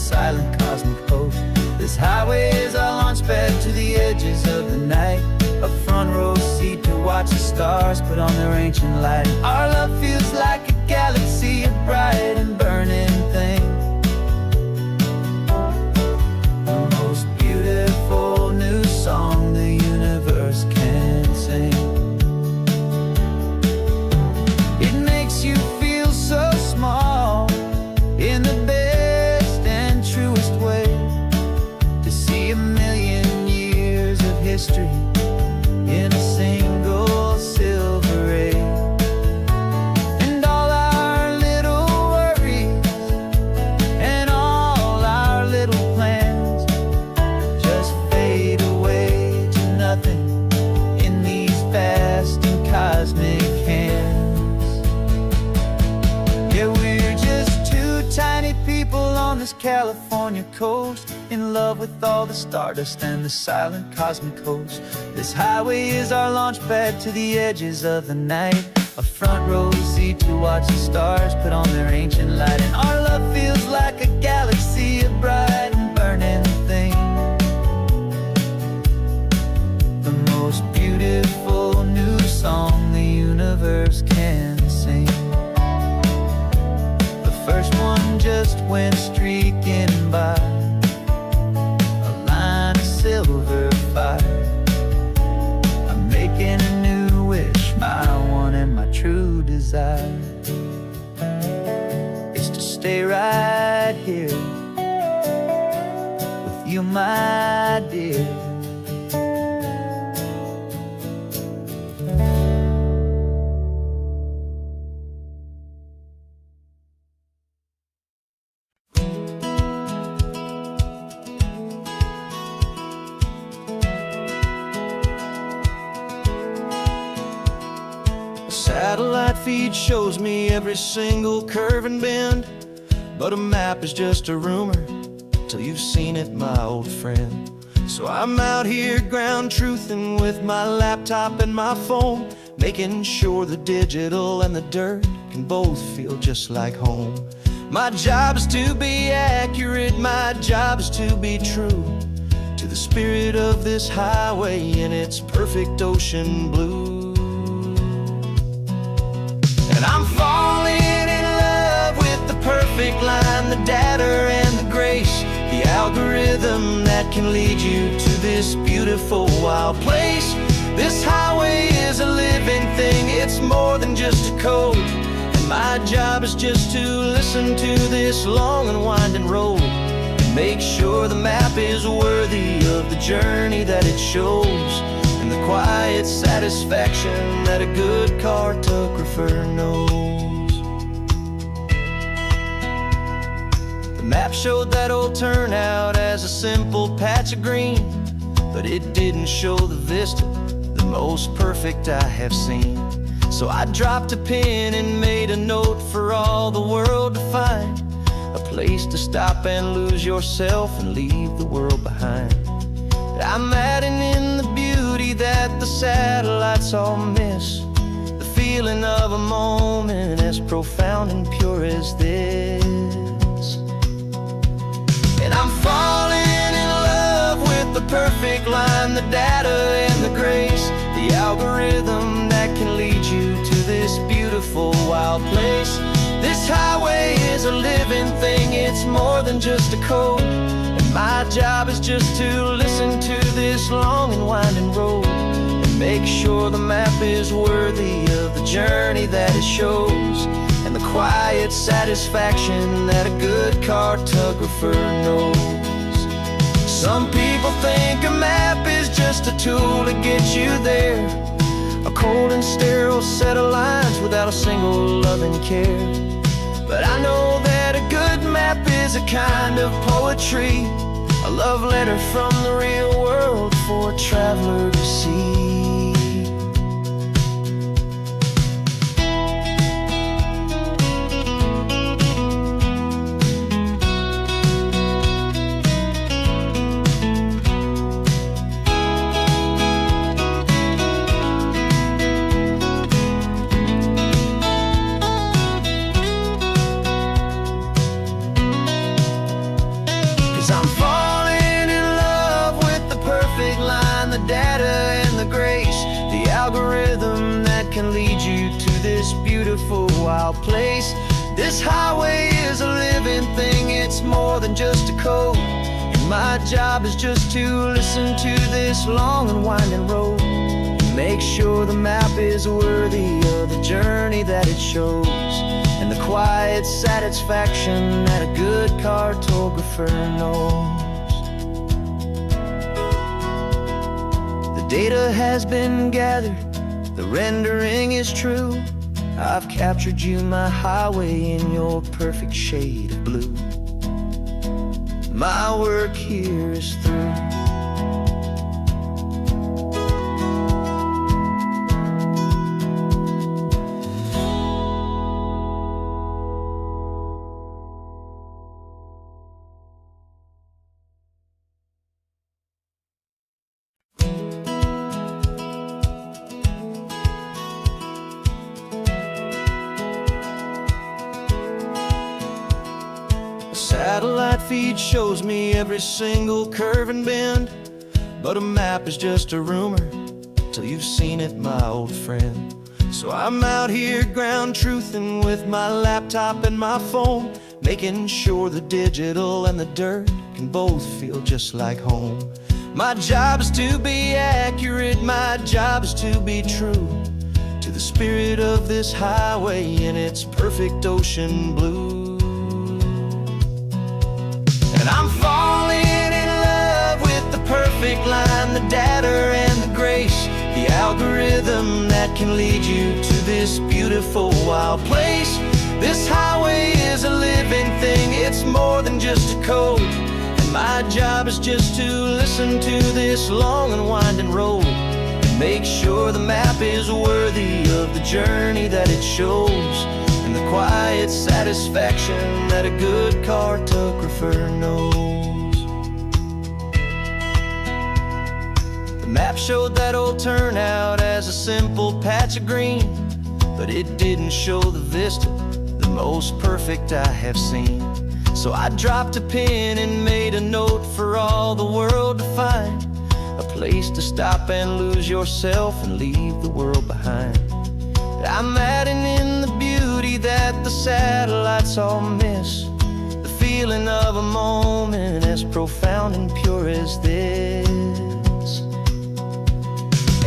Speaker 2: silent cosmic host. This highway is our launch pad to the edges of the night, a front row seat to watch the stars put on their ancient light. Our love feels like a galaxy, a bright and burning thing, the most beautiful new song the universe can sing. It makes you feel so small in the best and truest way, to see 1,000,000 years of history in a single silver ray. And all our little worries and all our little plans just fade away to nothing in these vast and cosmic hands. Yeah, we're just two tiny people on this California coast, in love with all the stardust and the silent cosmic host. This highway is our launch pad to the edges of the night, a front row seat to watch the stars put on their ancient light. And our love feels like a galaxy, a bright and burning thing, the most beautiful new song the universe can sing. The first one just went streaking by, silver fire. I'm making a new wish, my one and my true desire is to stay right here with you, my dear.
Speaker 3: Satellite feed shows me every single curve and bend, but a map is just a rumor till you've seen it, my old friend. So I'm out here ground truthing with my laptop and my phone, making sure the digital and the dirt can both feel just like home. My job is to be accurate, my job is to be true to the spirit of this highway in its perfect ocean blue. And I'm falling in love with the perfect line, the data and the grace, the algorithm that can lead you to this beautiful wild place. This highway is a living thing, it's more than just a code. And my job is just to listen to this long and winding road and make sure the map is worthy of the journey that it shows, and the quiet satisfaction that a good cartographer knows. The map showed that old turnout as a simple patch of green, but it didn't show the vista, the most perfect I have seen. So I dropped a pin and made a note for all the world to find, a place to stop and lose yourself and leave the world behind. I'm adding in the beauty that the satellites all miss, the feeling of a moment as profound and pure as this. And I'm falling in love with the perfect line, the data and the grace, the algorithm that can lead you to this beautiful wild place. This highway is a living thing, it's more than just a code. My job is just to listen to this long and winding road and make sure the map is worthy of the journey that it shows, and the quiet satisfaction that a good cartographer knows. Some people think a map is just a tool to get you there, a cold and sterile set of lines without a single loving care. But I know that a good map is a kind of poetry, a love letter from the real world for a traveler to see.
Speaker 2: place. This highway is a living thing, it's more than just a code. And my job is just to listen to this long and winding road, and make sure the map is worthy of the journey that it shows, and the quiet satisfaction that a good cartographer knows. The data has been gathered, the rendering is true. I've captured you, my highway, in your perfect shade of blue. My work here is through. Satellite feed shows me every single curve and bend, but a map is just a rumor till you've seen it, my old friend. So I'm out here ground truthing with my laptop and my phone, making sure the digital and the dirt can both feel just like home. My job is to be accurate, my job is to be true to the spirit of this highway in its perfect ocean blue. And I'm falling in love with the perfect line, the data and the grace, the algorithm that can lead you to this beautiful wild place. This highway is a living thing, it's more than just a code. And my job is just to listen to this long and winding road, and make sure the map is worthy of the journey that it shows, and the quiet satisfaction that a good cartographer knows. The map showed that old turnout as a simple patch of green, but it didn't show the vista, the most perfect I have seen. So I dropped a pin and made a note for all the world to find, a place to stop and lose yourself and leave the world behind. I'm adding in the beauty that the satellites all miss, the feeling of a moment as profound and pure as this.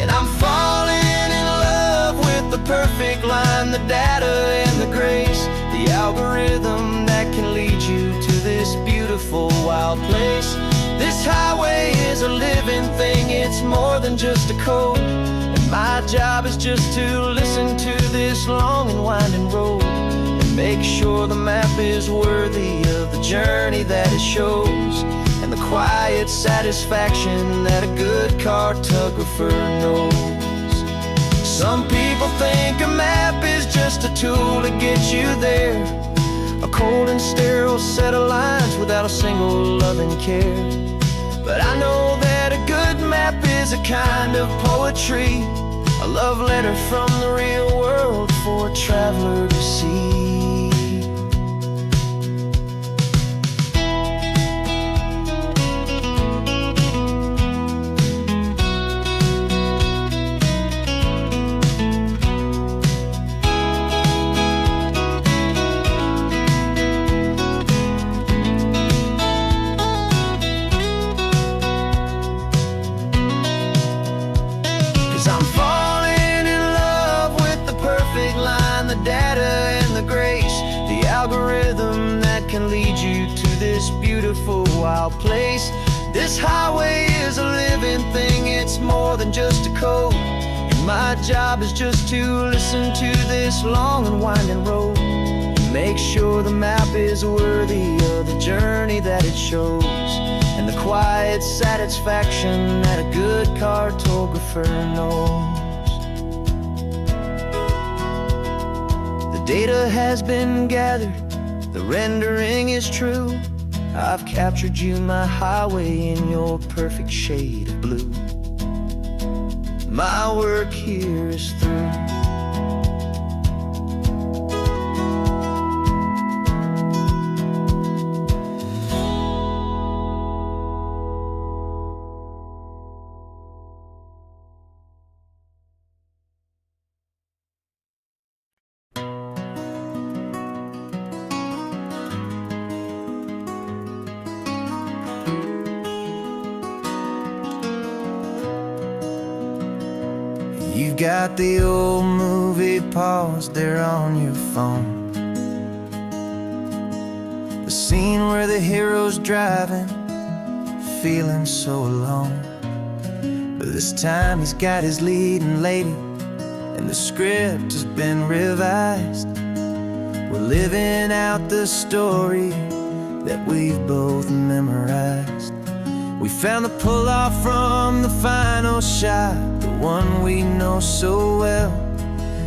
Speaker 2: And I'm falling in love with the perfect line, the data and the grace, the algorithm that can lead you to this beautiful wild place. This highway is a living thing, it's more than just a code. My job is just to listen to this long and winding road, and make sure the map is worthy of the journey that it shows, and the quiet satisfaction that a good cartographer knows. Some people think a map is just a tool to get you there, a cold and sterile set of lines without a single loving care. But I know that a good map is a kind of poetry, a love letter from the real world for a traveler to see. 'Cause I'm falling in love with the perfect line, the data and the grace, the algorithm that can lead you to this beautiful wild place. This highway is a living thing, it's more than just a code. And my job is just to listen to this long and winding road, and make sure the map is worthy of the journey that it shows, and the quiet satisfaction that a good cartographer knows. The data has been gathered, the rendering is true. I've captured you, my highway, in your perfect shade of blue. My work here is through. you've got the old movie paused there on your phone. The scene where the hero's driving, feeling so alone. But this time he's got his leading lady, and the script has been revised. We're living out the story that we've both memorized. We found the pull-off from the final shot, the one we know so well.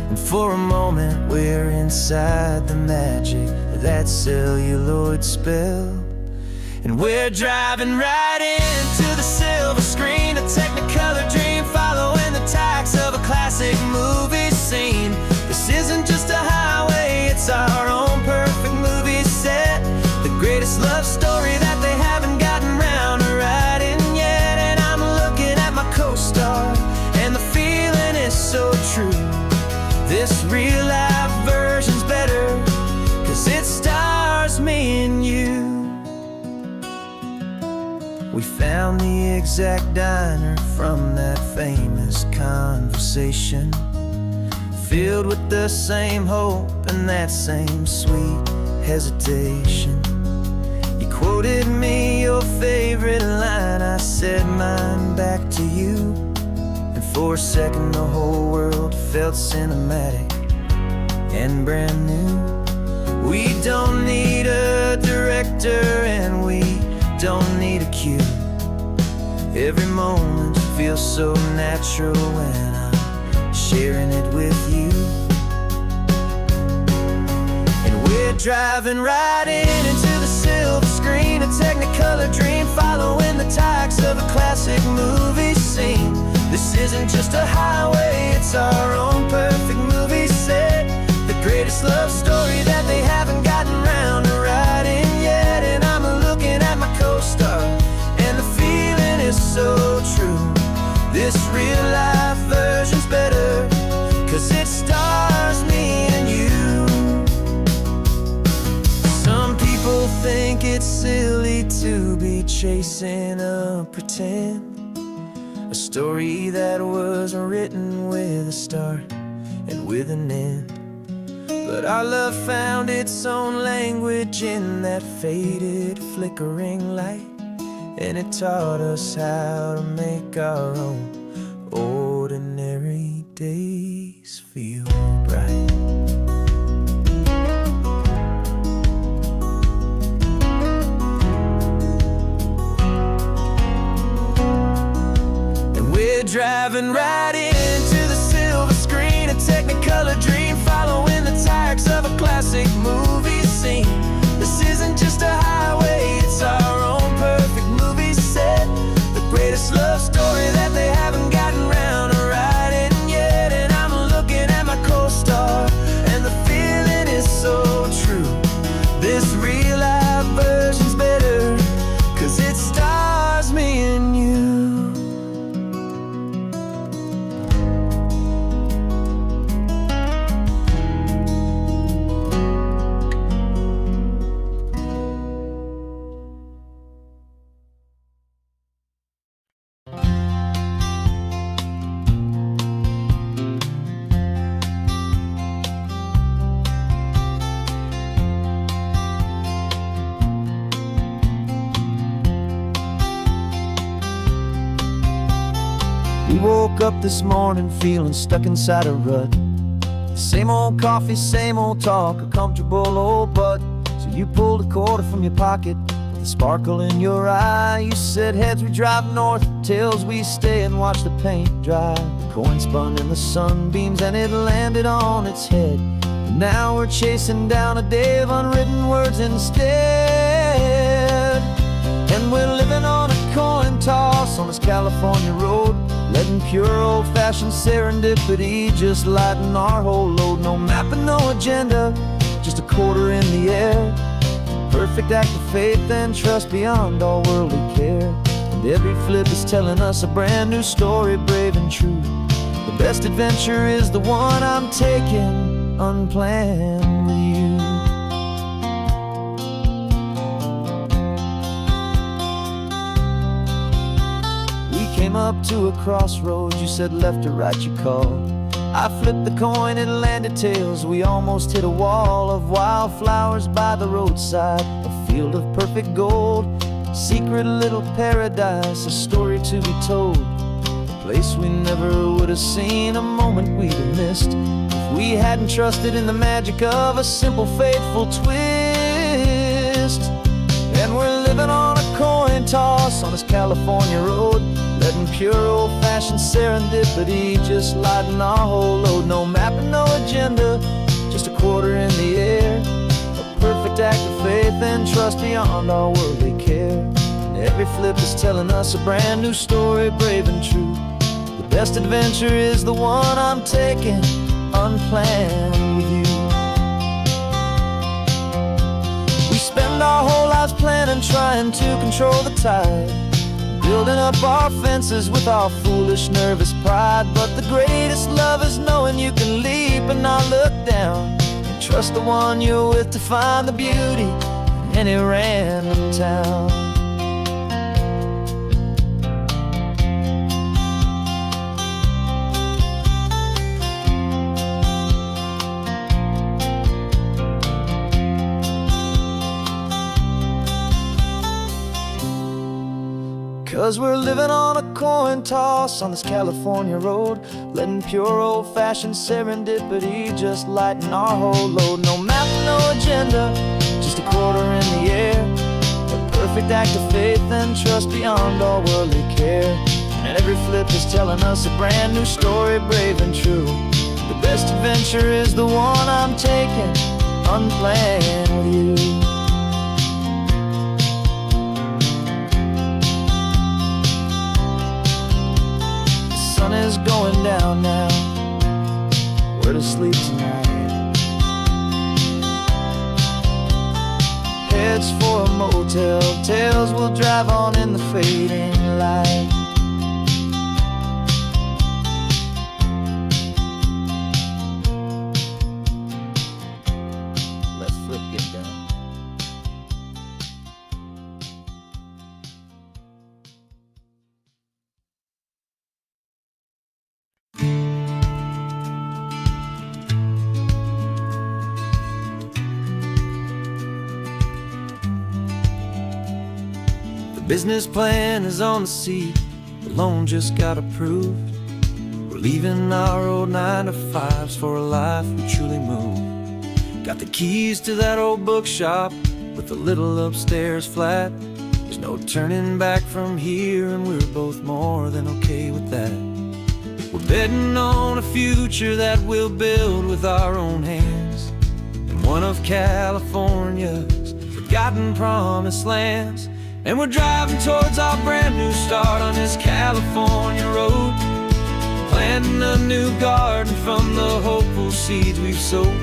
Speaker 2: And for a moment we're inside the magic of that celluloid spell. And we're driving right into the silver screen, a technicolor dream, following the tacks of a classic movie scene. This isn't just a highway, it's our own perfect movie set, the greatest love story that they haven't gotten round to writing yet. And I'm looking at my co-star, and the feeling is so true. This real-life version's better, 'cause it stars me and you. We found the exact diner from that famous conversation, filled with the same hope and that same sweet hesitation. You quoted me your favorite line, I said mine back to you. And for a second the whole world felt cinematic and brand new. We don't need a director and we don't need a cue. Every moment feels so natural when I'm sharing it with you. And we're driving right into the silver screen, a technicolor dream, following the tacks of a classic movie scene. This isn't just a highway, it's our own perfect movie set, the greatest love story that they haven't gotten round to writing yet. And I'm looking at my co-star, and the feeling is so true. This real-life version's better, 'cause it stars me and you. Some people think it's silly to be chasing a pretend, a story that was written with a start and with an end. But our love found its own language in that faded, flickering light, and it taught us how to make our own ordinary days feel bright. And we're driving right into the silver screen, a technicolor dream, following the tacks of a classic movie scene. This isn't just a highway, it's our own perfect movie set, the greatest love story that they haven't gotten round to writing yet. And I'm looking at my co-star, and the feeling is so true. This real-life version's better, 'cause it stars me and you. We woke up this morning feeling stuck inside a rut. Same old coffee, same old talk, a comfortable old butt. So you pulled a quarter from your pocket with a sparkle in your eye. You said heads we drive north, tails we stay and watch the paint dry. The coin spun in the sunbeams and it landed on its head. And now we're chasing down a day of unwritten words instead. And we're living on a coin toss on this California road, letting pure old-fashioned serendipity just lighten our whole load. No map and no agenda, just a quarter in the air. Perfect act of faith and trust beyond all worldly care. And every flip is telling us a brand new story, brave and true. The best adventure is the one I'm taking unplanned with you. came up to a crossroads. You said left or right, you called. I flipped the coin, it landed tails. We almost hit a wall of wildflowers by the roadside, a field of perfect gold, secret little paradise, a story to be told, a place we never would have seen, a moment we'd have missed if we hadn't trusted in the magic of a simple, faithful twist. And we're living on a coin toss on this California road, letting pure old-fashioned serendipity just lighten our whole load. No map and no agenda, just a quarter in the air, a perfect act of faith and trust beyond our worldly care. And every flip is telling us a brand new story, brave and true. The best adventure is the one I'm taking, unplanned with you. We spend our whole lives planning, trying to control the tide, building up our fences with our foolish, nervous pride. But the greatest love is knowing you can leap and not look down, and trust the one you're with to find the beauty in any random town. 'Cause we're living on a coin toss on this California road, letting pure old-fashioned serendipity just lighten our whole load. No map, no agenda, just a quarter in the air, a perfect act of faith and trust beyond all worldly care. And every flip is telling us a brand new story, brave and true. The best adventure is the one I'm taking, unplanned with you. The sun is going down now, we're to sleep tonight. Heads for a motel, tails will drive on in the fading light. Let's flip get done. Business plan is on the seat, the loan just got approved. We're leaving our old 9-to-5s for a life we truly move. Got the keys to that old bookshop with the little upstairs flat. There's no turning back from here, and we're both more than okay with that. We're betting on a future that we'll build with our own hands, in one of California's forgotten promised lands. And we're driving towards our brand new start on this California road, planting a new garden from the hopeful seeds we've sowed.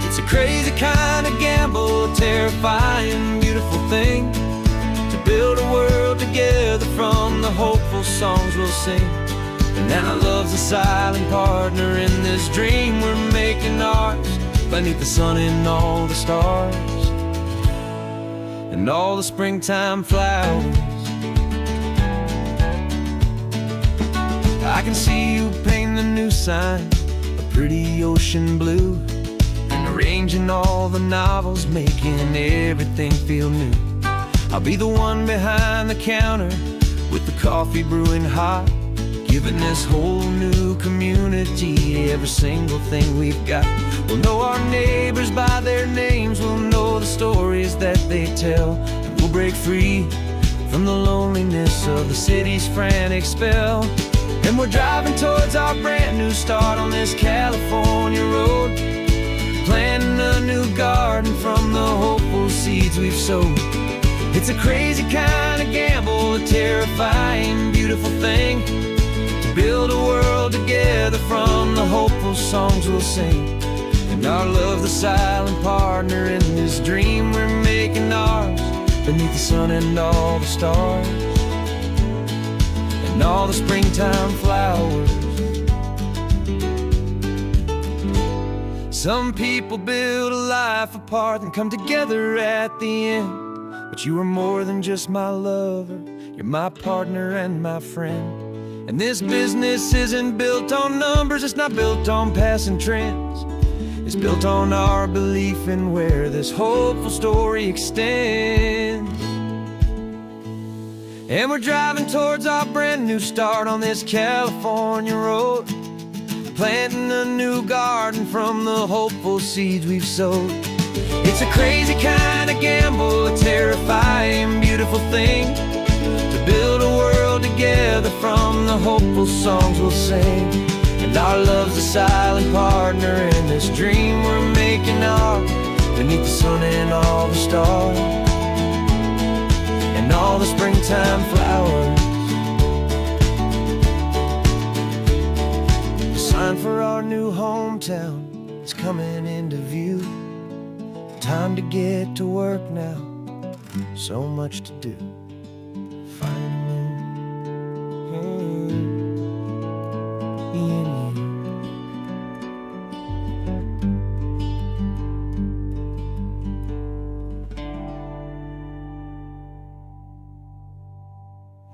Speaker 2: It's a crazy kind of gamble, a terrifying, beautiful thing, to build a world together from the hopeful songs we'll sing. And now love's a silent partner in this dream we're making ours, beneath the sun and all the stars and all the springtime flowers. I can see you painting a new sign, a pretty ocean blue, and arranging all the novels, making everything feel new. I'll be the one behind the counter with the coffee brewing hot, giving this whole new community every single thing we've got. We'll know our neighbors by their names, we'll know the stories that they tell, and we'll break free from the loneliness of the city's frantic spell. And we're driving towards our brand new start on this California road, planting a new garden from the hopeful seeds we've sowed. It's a crazy kind of gamble, a terrifying, beautiful thing, to build a world together from the hopeful songs we'll sing. And our love, the silent partner in this dream we're making ours, beneath the sun and all the stars and all the springtime flowers. Some people build a life apart and come together at the end, but you are more than just my lover, you're my partner and my friend. And this business isn't built on numbers, it's not built on passing trends. It's built on our belief in where this hopeful story extends. And we're driving towards our brand new start on this California road, planting a new garden from the hopeful seeds we've sowed. It's a crazy kind of gamble, a terrifying, beautiful thing, to build a world together from the hopeful songs we'll sing. And our love's a silent partner in this dream we're making ours, beneath the sun and all the stars, and all the springtime flowers. The sign for our new hometown is coming into view. Time to get to work now, so much to do.